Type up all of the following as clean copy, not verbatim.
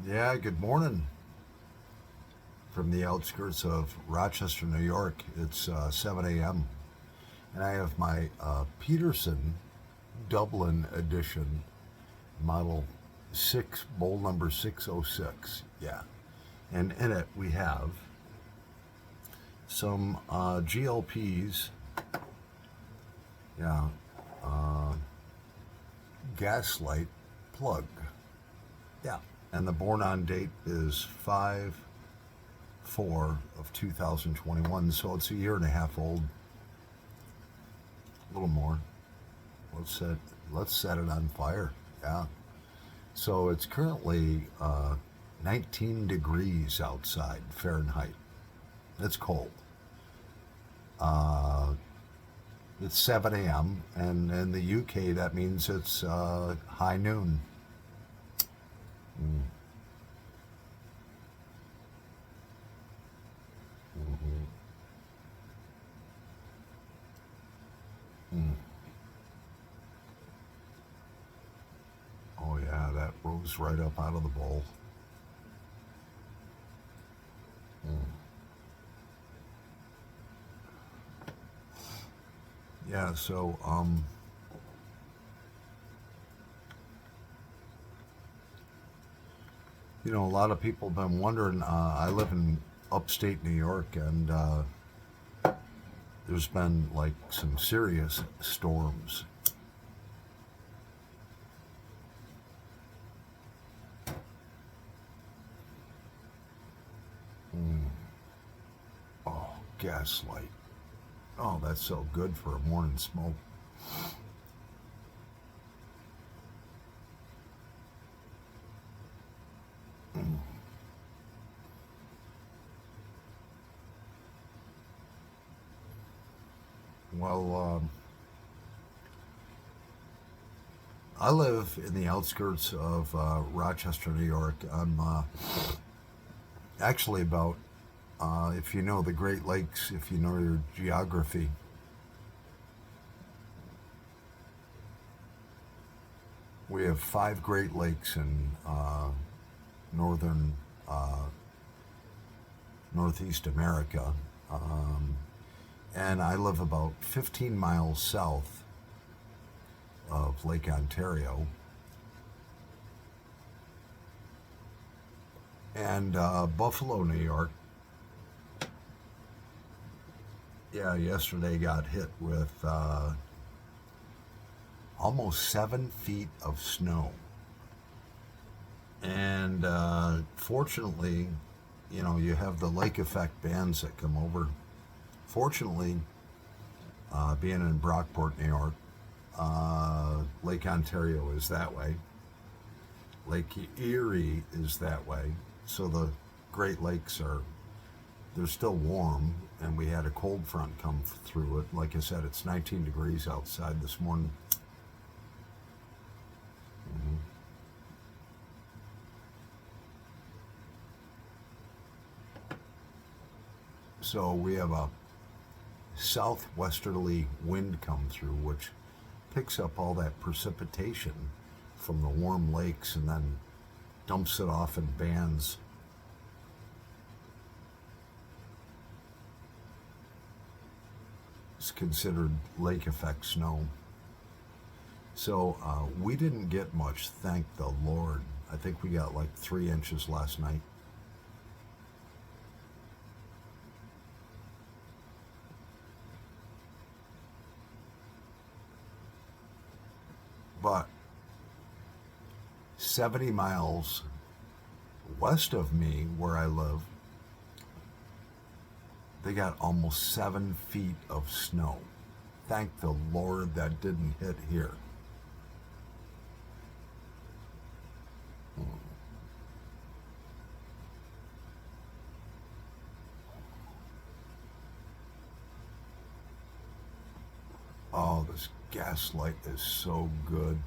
Yeah, good morning from the outskirts of Rochester, New York. It's 7 a.m. and I have my Peterson Dublin edition model 6, bowl number 606. Yeah. And in it we have some GLPs, yeah, uh, gaslight plug. Yeah. And the born on date is 5/4 of 2021, so it's a year and a half old, a little more. Let's set let's set it on fire. Yeah. So it's currently 19 degrees outside Fahrenheit. It's cold. Uh, it's 7 a.m. and in the UK that means it's high noon. Mm, mhm, mm. Oh yeah, that rose right up out of the bowl. Mm. Yeah. A lot of people have been wondering. I live in upstate New York, and there's been like some serious storms. Mm. Oh, gaslight. Oh, that's so good for a morning smoke. Mm. Well, I live in the outskirts of Rochester, New York. I'm actually about, if you know the Great Lakes, if you know your geography, we have five Great Lakes in northern, uh, Northeast America. Um, and I live about 15 miles south of Lake Ontario. And Buffalo, New York, yeah, yesterday got hit with almost 7 feet of snow. And fortunately, you have the lake effect bands that come over. Fortunately, being in Brockport, New York, Lake Ontario is that way. Lake Erie is that way. So the Great Lakes they're still warm, and we had a cold front come through it. Like I said, it's 19 degrees outside this morning. Mhm. So we have a southwesterly wind come through, which picks up all that precipitation from the warm lakes and then dumps it off in bands. It's considered lake effect snow. So we didn't get much, thank the Lord. I think we got like 3 inches last night. But 70 miles west of me, where I live, they got almost 7 feet of snow. Thank the Lord that didn't hit here. Oh, this gaslight is so good.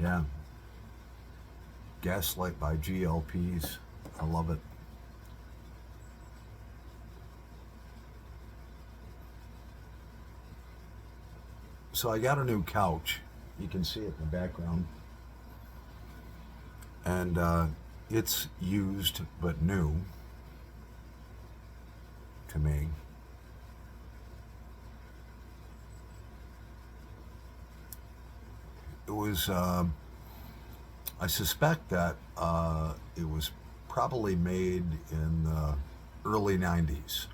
Yeah, gaslight by GLPs. I love it. So I got a new couch. You can see it in the background. And it's used but new to me. It was, I suspect that it was probably made in the early 90s.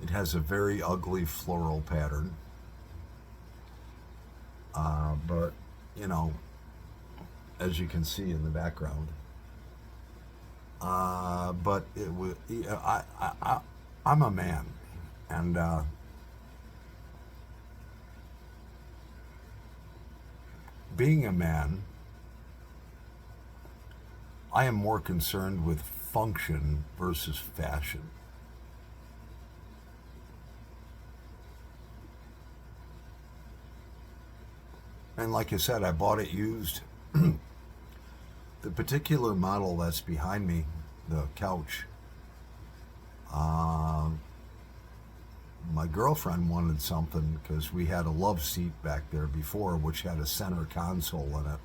It has a very ugly floral pattern, but you know, as you can see in the background. But it was, I'm a man, and being a man, I am more concerned with function versus fashion. And like I said, I bought it used. The particular model that's behind me, the couch, uh, my girlfriend wanted something because we had a love seat back there before, which had a center console in it.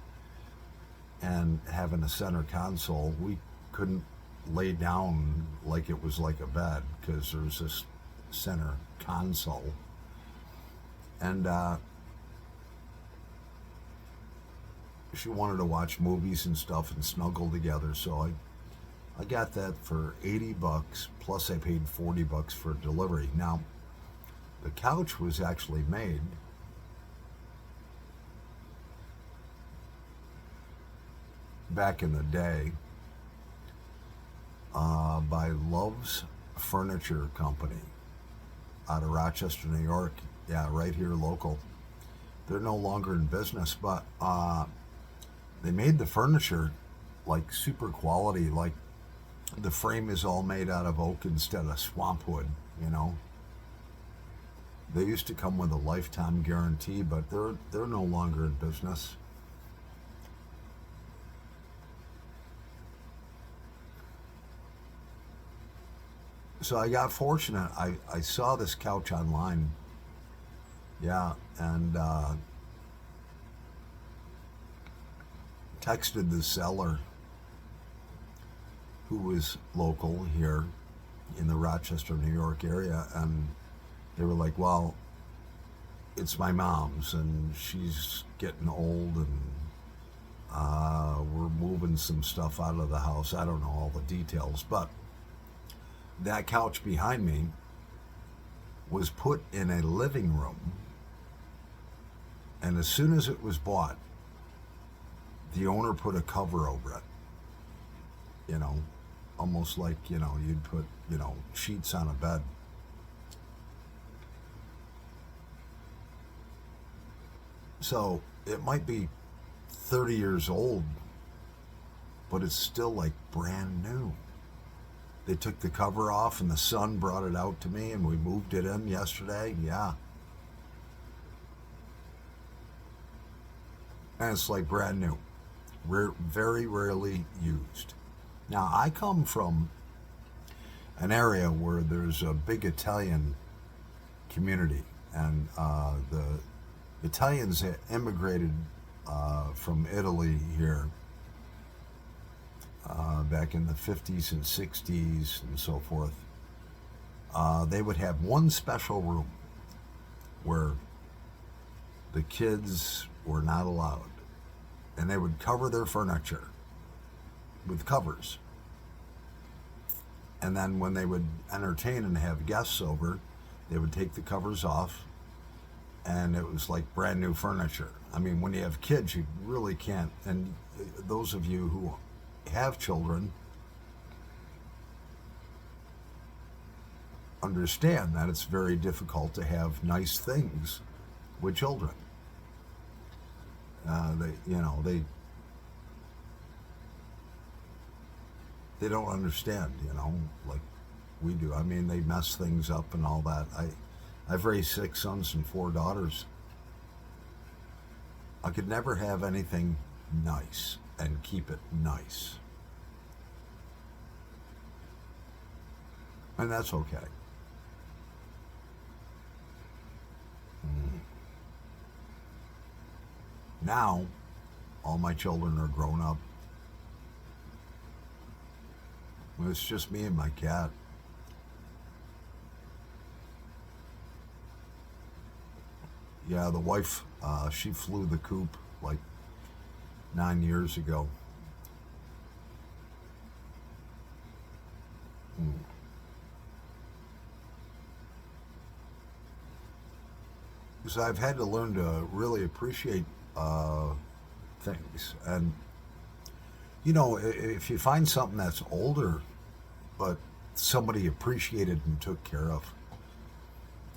And having a center console, we couldn't lay down like it was like a bed because there's this center console. And she wanted to watch movies and stuff and snuggle together, so I got that for $80 plus I paid $40 for delivery. Now, the couch was actually made back in the day by Love's Furniture Company out of Rochester, New York. Yeah, right here local. They're no longer in business, but they made the furniture like super quality. Like the frame is all made out of oak instead of swamp wood, you know. They used to come with a lifetime guarantee, but they're no longer in business. So I got fortunate. I saw this couch online. Yeah, and texted the seller who was local here in the Rochester, New York area, and they were like, well, it's my mom's and she's getting old, and we're moving some stuff out of the house. I don't know all the details, but that couch behind me was put in a living room, and as soon as it was bought, the owner put a cover over it, you know, almost like, you know, you'd put, you know, sheets on a bed. So it might be 30 years old, but it's still like brand new. They took the cover off and the son brought it out to me and we moved it in yesterday. Yeah. And it's like brand new. Very rarely used. Now, I come from an area where there's a big Italian community, and the Italians had immigrated from Italy here back in the 50s and 60s and so forth. They would have one special room where the kids were not allowed, and they would cover their furniture with covers. And then when they would entertain and have guests over, they would take the covers off, and it was like brand new furniture. I mean, when you have kids, you really can't. And those of you who have children understand that it's very difficult to have nice things with children. They don't understand, you know, like we do. I mean, they mess things up and all that. I've raised 6 sons and 4 daughters. I could never have anything nice and keep it nice. And that's okay. Now, All my children are grown up. It's just me and my cat. Yeah, the wife, she flew the coop like 9 years ago. Mm. So I've had to learn to really appreciate things. And, if you find something that's older, but somebody appreciated and took care of,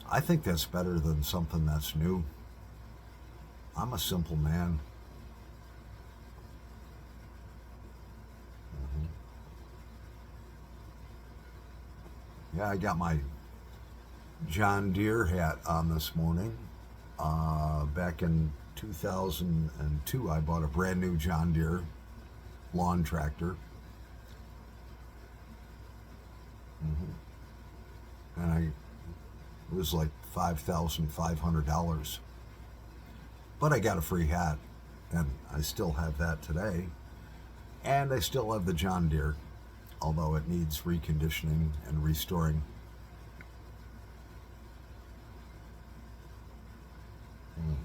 I think that's better than something that's new. I'm a simple man. Hmm. Yeah, I got my John Deere hat on this morning. Back in 2002, I bought a brand new John Deere lawn tractor. Hmm. And it was like $5,500. But I got a free hat, and I still have that today. And I still have the John Deere, although it needs reconditioning and restoring. Mm.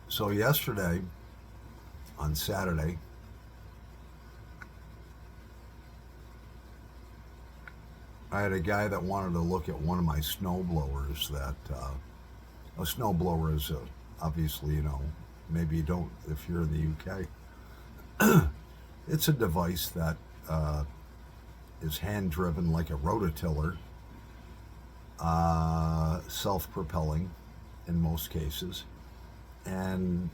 So yesterday, on Saturday, I had a guy that wanted to look at one of my snow blowers. A snow blower is obviously, maybe you don't if you're in the UK. It's a device that is hand driven like a rototiller, self propelling in most cases, and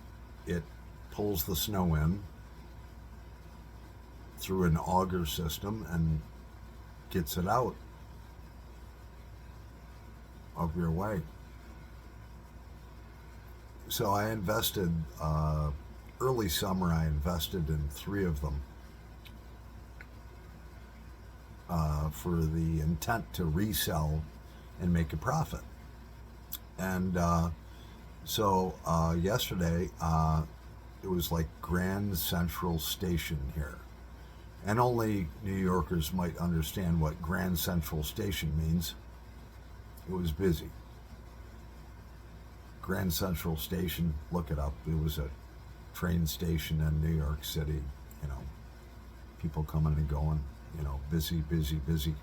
it pulls the snow in through an auger system and gets it out of your way. So I invested, early summer, I invested in three of them for the intent to resell and make a profit. And yesterday, it was like Grand Central Station here. And only New Yorkers might understand what Grand Central Station means. It was busy. Grand Central Station, look it up. It was a train station in New York City. You know, people coming and going. Busy, busy, busy.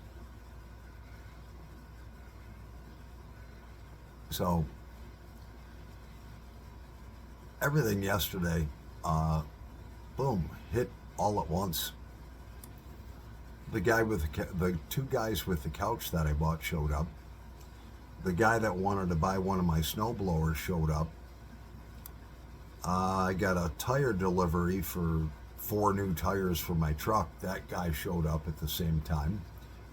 So everything yesterday, boom, hit all at once. The two guys with the couch that I bought showed up. The guy that wanted to buy one of my snow blowers showed up. I got a tire delivery for 4 new tires for my truck. That guy showed up at the same time.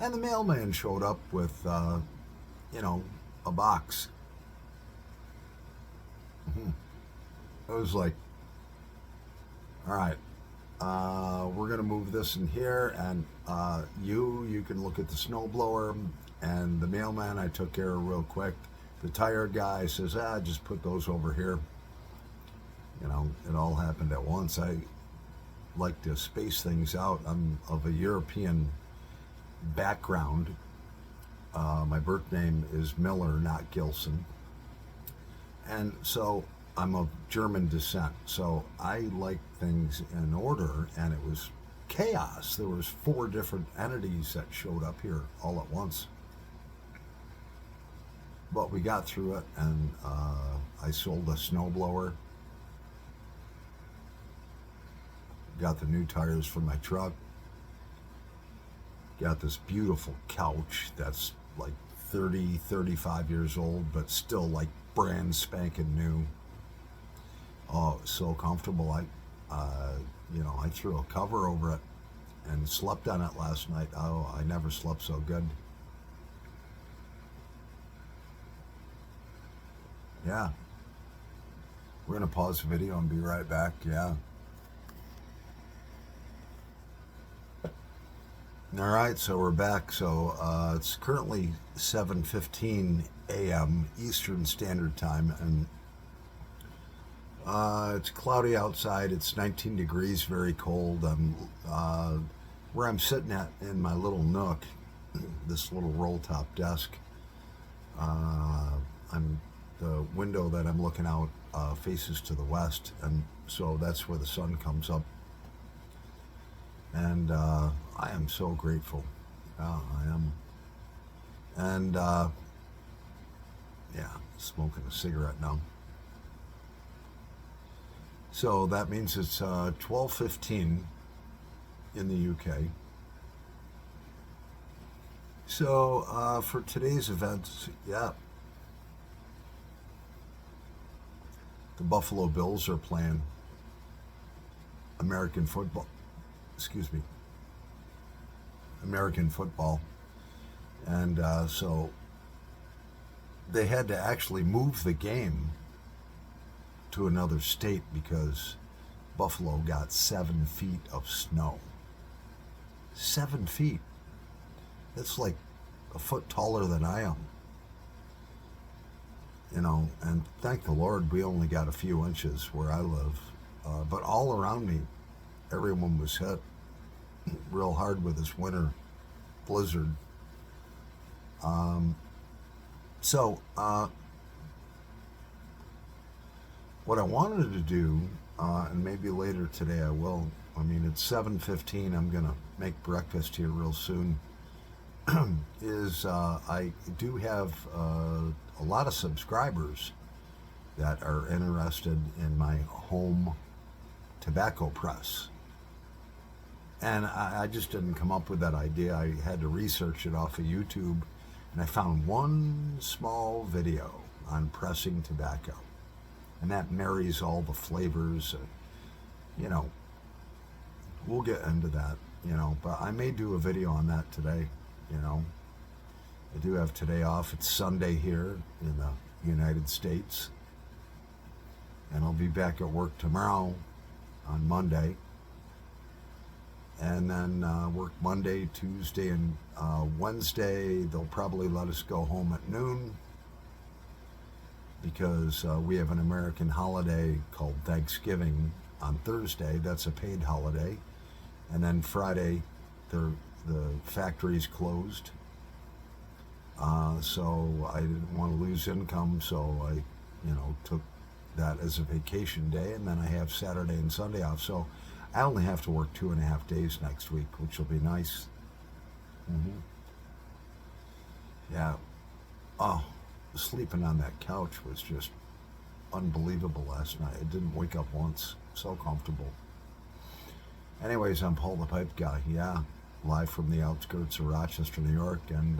And the mailman showed up with, a box. Mhm. It was like, all right, we're going to move this in here, and you can look at the snowblower, and the mailman I took care of real quick. The tire guy says, just put those over here. It all happened at once. I like to space things out. I'm of a European background. My birth name is Miller, not Gilson. And so I'm of German descent. So I like things in order, and it was chaos. There was 4 different entities that showed up here all at once. But we got through it, and I sold a snowblower. Got the new tires for my truck. Got this beautiful couch that's like 30, 35 years old, but still like brand spanking new. Oh, so comfortable. I threw a cover over it and slept on it last night. Oh, I never slept so good. Yeah. We're going to pause the video and be right back. Yeah. All right, so we're back. So it's currently 7:15 a.m. Eastern Standard Time, and it's cloudy outside. It's 19 degrees, very cold. Where I'm sitting at in my little nook, this little roll top desk. I'm the window that I'm looking out faces to the west, and so that's where the sun comes up. And I am so grateful. I am. And yeah, smoking a cigarette now. So that means it's 12:15 in the UK. So for today's events, yeah, the Buffalo Bills are playing American football. Excuse me, American football. And so they had to actually move the game to another state because Buffalo got 7 feet of snow. 7 feet. That's like a foot taller than I am. You know, and thank the Lord we only got a few inches where I live. But all around me, everyone was hit real hard with this winter blizzard. So what I wanted to do, and maybe later today I will. I mean, it's 7:15. I'm gonna make breakfast here real soon. Is I do have a lot of subscribers that are interested in my home tobacco press. And I just didn't come up with that idea. I had to research it off of YouTube, and I found one small video on pressing tobacco. And that marries all the flavors. You know, we'll get into that, you know, but I may do a video on that today, you know. I do have today off. It's Sunday here in the United States. And I'll be back at work tomorrow on Monday. And then work Monday, Tuesday, and Wednesday. They'll probably let us go home at noon because we have an American holiday called Thanksgiving on Thursday. That's a paid holiday. And then Friday, the factory's closed. So I didn't want to lose income, so I, you know, took that as a vacation day. And then I have Saturday and Sunday off. So I only have to work 2.5 days next week, which will be nice. Mm-hmm. Yeah. Oh, sleeping on that couch was just unbelievable last night. I didn't wake up once. So comfortable. Anyways, I'm Paul the Pipe Guy. Yeah, live from the outskirts of Rochester, New York. And,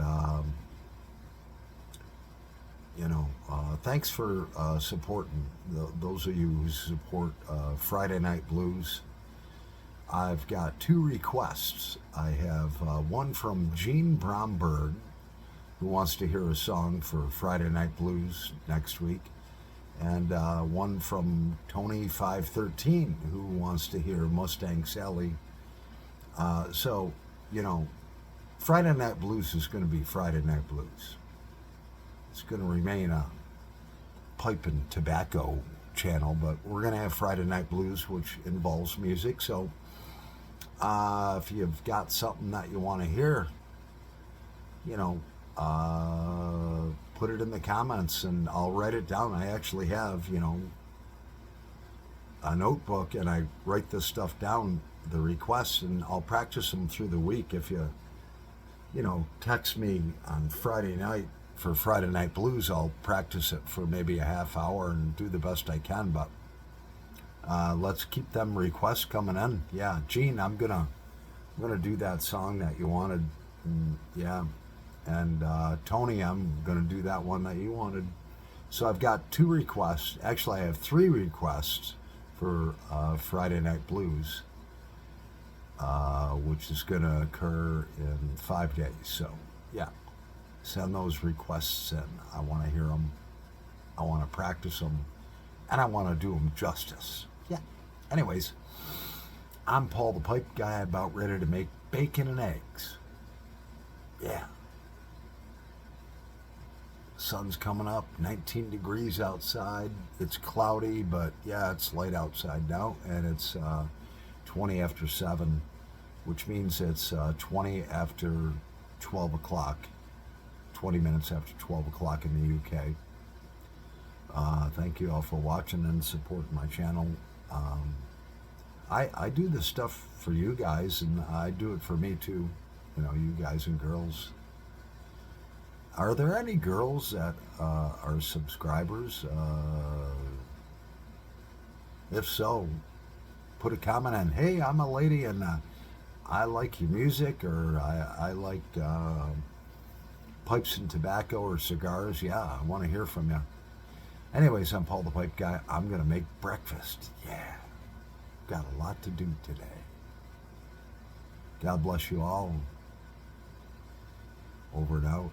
you know, thanks for supporting those of you who support Friday Night Blues. I've got 2 requests. I have one from Gene Bromberg, who wants to hear a song for Friday Night Blues next week, and one from Tony513, who wants to hear Mustang Sally. So, you know, Friday Night Blues is going to be Friday Night Blues. It's going to remain a pipe and tobacco channel, but we're going to have Friday Night Blues, which involves music. So if you've got something that you want to hear, you know, put it in the comments and I'll write it down. I actually have, you know, a notebook and I write this stuff down, the requests, and I'll practice them through the week. If you know, text me on Friday night for Friday Night Blues, I'll practice it for maybe a half hour and do the best I can. But let's keep them requests coming in. Yeah, Gene, I'm gonna do that song that you wanted. Yeah, and Tony, I'm gonna do that one that you wanted. So I've got 2 requests. Actually, I have 3 requests for Friday Night Blues, which is gonna occur in 5 days. So yeah, send those requests in. I want to hear them. I want to practice them, and I want to do them justice. Yeah. Anyways, I'm Paul the Pipe Guy, about ready to make bacon and eggs. Yeah. Sun's coming up, 19 degrees outside. It's cloudy, but yeah, it's light outside now, and it's 20 after 7, which means it's 20 after 12 o'clock, 20 minutes after 12 o'clock in the UK. Thank you all for watching and supporting my channel. I do this stuff for you guys, and I do it for me too. You know, you guys and girls. Are there any girls that are subscribers? If so, put a comment on, hey, I'm a lady and I like your music, or I like pipes and tobacco or cigars. Yeah, I want to hear from you. Anyways, I'm Paul the Pipe Guy. I'm going to make breakfast. Yeah, got a lot to do today. God bless you all. Over and out.